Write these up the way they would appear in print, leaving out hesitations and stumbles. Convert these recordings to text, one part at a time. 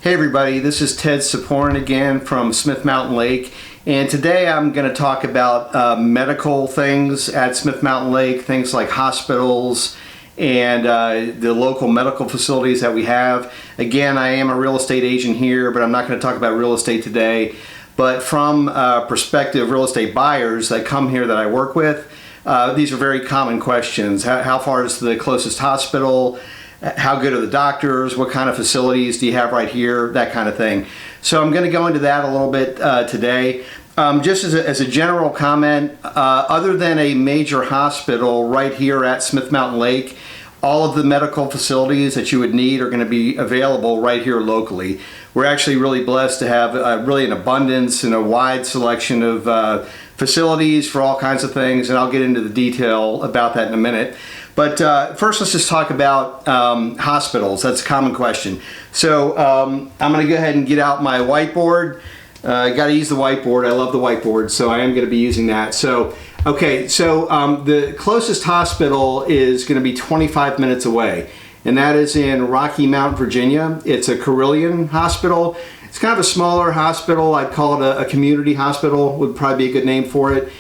Hey everybody, this is Ted Saporin again from Smith Mountain Lake, and today I'm going to talk about medical things at Smith Mountain Lake, things like hospitals and the local medical facilities that we have. Again, I am a real estate agent here, but I'm not going to talk about real estate today. But from prospective real estate buyers that come here that I work with, these are very common questions. How far is the closest hospital? How good are the doctors? What kind of facilities do you have right here? That kind of thing. So I'm going to go into that a little bit today. Just as a general comment, other than a major hospital right here at Smith Mountain Lake, all of the medical facilities that you would need are going to be available right here locally. We're actually really blessed to have really an abundance and a wide selection of facilities for all kinds of things, and I'll get into the detail about that in a minute. But first, let's just talk about hospitals. That's a common question. So I'm going to go ahead and get out my whiteboard. I got to use the whiteboard. I love the whiteboard, so I am going to be using that. So, okay, so the closest hospital is going to be 25 minutes away, and that is in Rocky Mount, Virginia. It's a Carilion hospital. It's kind of a smaller hospital. I'd call it a community hospital, would probably be a good name for it.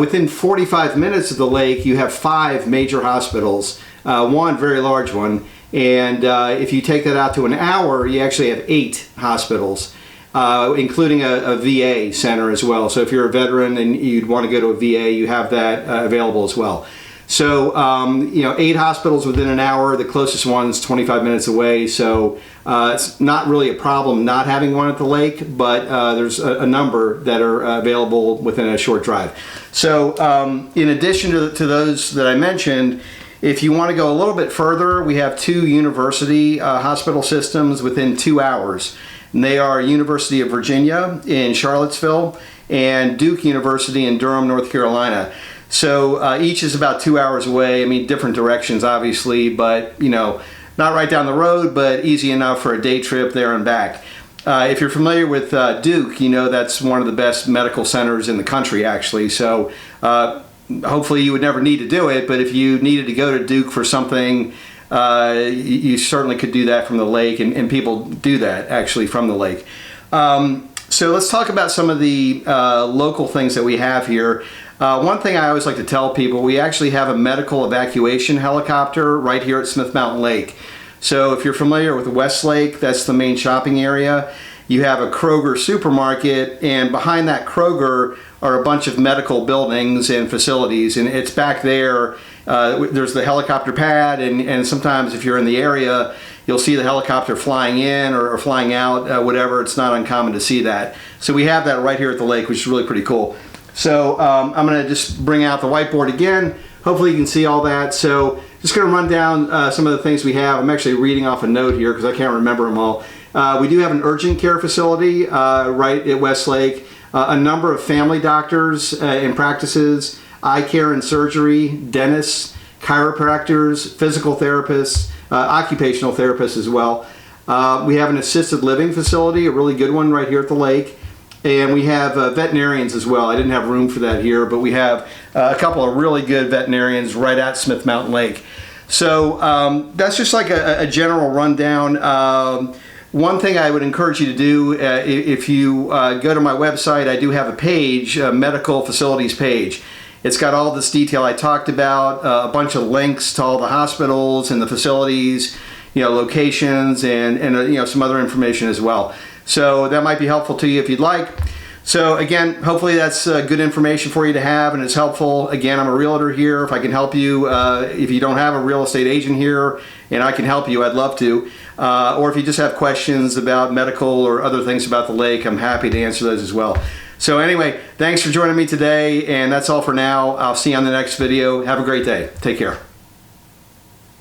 Within 45 minutes of the lake, you have 5 major hospitals, one very large one, and if you take that out to an hour, you actually have 8 hospitals, including a VA center as well. So if you're a veteran and you'd want to go to a VA, you have that available as well. So, 8 hospitals within an hour, the closest one's 25 minutes away, so it's not really a problem not having one at the lake, but there's a number that are available within a short drive. So, in addition to those that I mentioned, if you want to go a little bit further, we have 2 university hospital systems within 2 hours. And they are University of Virginia in Charlottesville and Duke University in Durham, North Carolina. So each is about 2 hours away. I mean, different directions, obviously, but, not right down the road, but easy enough for a day trip there and back. If you're familiar with Duke, that's one of the best medical centers in the country, actually. So hopefully you would never need to do it, but if you needed to go to Duke for something, you certainly could do that from the lake, and people do that, actually, from the lake. So let's talk about some of the local things that we have here. One thing I always like to tell people, we actually have a medical evacuation helicopter right here at Smith Mountain Lake. So if you're familiar with Westlake, that's the main shopping area. You have a Kroger supermarket, and behind that Kroger are a bunch of medical buildings and facilities, and it's back there. There's the helicopter pad, and sometimes if you're in the area, you'll see the helicopter flying in or flying out, whatever. It's not uncommon to see that. So we have that right here at the lake, which is really pretty cool. So I'm going to just bring out the whiteboard again. Hopefully you can see all that. So just going to run down some of the things we have. I'm actually reading off a note here because I can't remember them all. We do have an urgent care facility right at Westlake, a number of family doctors and practices, eye care and surgery, dentists, chiropractors, physical therapists, occupational therapists as well. We have an assisted living facility, a really good one right here at the lake. And we have veterinarians as well. I didn't have room for that here, but we have a couple of really good veterinarians right at Smith Mountain Lake. So that's just like a general rundown. One thing I would encourage you to do, if you go to my website, I do have a page, a medical facilities page. It's got all this detail I talked about, a bunch of links to all the hospitals and the facilities, locations, and some other information as well. So that might be helpful to you if you'd like. So again, hopefully that's good information for you to have, and it's helpful. Again, I'm a realtor here. If I can help you, if you don't have a real estate agent here and I can help you, I'd love to. Or if you just have questions about medical or other things about the lake, I'm happy to answer those as well. So anyway, thanks for joining me today, and that's all for now. I'll see you on the next video. Have a great day. Take care.